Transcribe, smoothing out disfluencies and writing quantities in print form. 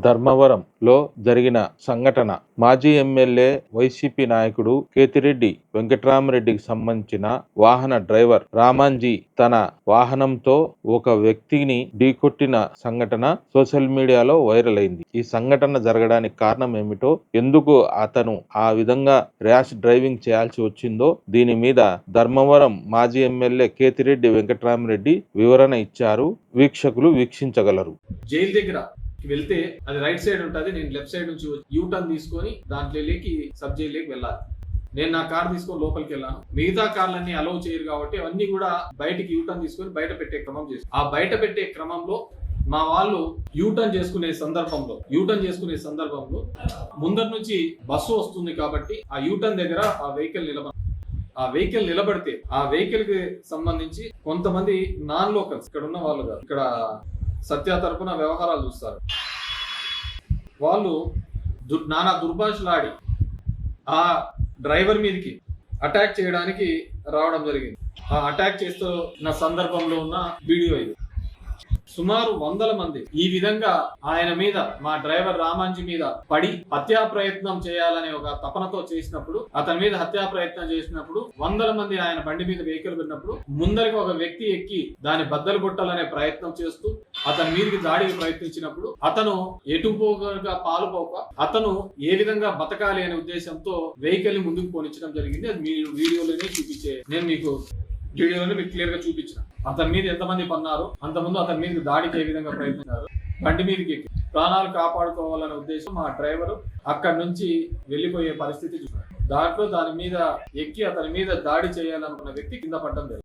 ధర్మవరంలో జరిగిన సంఘటన మాజీ ఎమ్మెల్యే వైసీపీ నాయకుడు కేతిరెడ్డి వెంకట్రామరెడ్డికి సంబంధించిన వాహన డ్రైవర్ రామాంజీ తన వాహనంతో ఒక వ్యక్తిని ఢీకొట్టిన సంఘటన సోషల్ మీడియాలో వైరల్ అయింది. ఈ సంఘటన జరగడానికి కారణం ఏమిటో, ఎందుకు అతను ఆ విధంగా ర్యాష్ డ్రైవింగ్ చేయాల్సి వచ్చిందో దీని మీద ధర్మవరం మాజీ ఎమ్మెల్యే కేతిరెడ్డి వెంకట్రామరెడ్డి వివరణ ఇచ్చారు. వీక్షకులు వీక్షించగలరు. జైలు దగ్గర వెళ్తే అది రైట్ సైడ్ ఉంటుంది, నేను లెఫ్ట్ సైడ్ నుంచి యూ టర్న్ తీసుకొని దాంట్లోకి సబ్ జైలుకి వెళ్ళాలి. నేను నా కార్ తీసుకొని లోపలికి వెళ్ళాను. మిగతా కార్లన్నీ అలౌ చేయరు కాబట్టి అవన్నీ కూడా బయటికి యూ టర్న్ తీసుకొని బయట పెట్టే క్రమం చేసి, ఆ బయట పెట్టే క్రమంలో మా వాళ్ళు యూటర్న్ చేసుకునే సందర్భంలో ముందర నుంచి బస్సు వస్తుంది కాబట్టి ఆ యూటర్న్ దగ్గర ఆ వెహికల్ నిలబడితే ఆ వెహికల్ కి సంబంధించి కొంతమంది నాన్ లోకల్స్ ఇక్కడ ఉన్న వాళ్ళు కాదు, ఇక్కడ సత్య తరపున వ్యవహారాలు చూస్తారు. వాళ్ళు నానా దుర్భాషలాడి ఆ డ్రైవర్ మీదకి అటాక్ చేయడానికి రావడం జరిగింది. ఆ అటాక్ చేస్తున్న సందర్భంలో ఉన్న వీడియో ఇది. సుమారు 100 మంది ఈ విధంగా ఆయన మీద, మా డ్రైవర్ రామాంజీ మీద పడి హత్యా ప్రయత్నం చేయాలనే ఒక తపనతో చేసినప్పుడు, అతని మీద హత్యా ప్రయత్నం చేసినప్పుడు 100 మంది ఆయన బండి మీద వెహికల్ పెట్టినప్పుడు ముందరికి ఒక వ్యక్తి ఎక్కి దాన్ని బద్దలు కొట్టాలనే ప్రయత్నం చేస్తూ అతని మీదకి దాడికి ప్రయత్నించినప్పుడు అతను ఎటుపోగా పాలుపోక అతను ఏ విధంగా బతకాలి అనే ఉద్దేశంతో వెహికల్ ని ముందుకు పోనించడం జరిగింది. అది మీ వీడియోలోనే నేను మీకు క్లియర్ గా చూపించిన. అతని మీద ఎంతమంది పన్నారు, అంతకుముందు అతని మీద దాడికి ఏ విధంగా ప్రయత్నించారు, బండి మీదకి ప్రాణాలు కాపాడుకోవాలనే ఉద్దేశం మా డ్రైవర్ అక్కడి నుంచి వెళ్లిపోయే పరిస్థితి చూసారు. దాంట్లో దాని మీద ఎక్కి అతని మీద దాడి చేయాలనుకున్న వ్యక్తి కింద పడ్డం జరిగింది.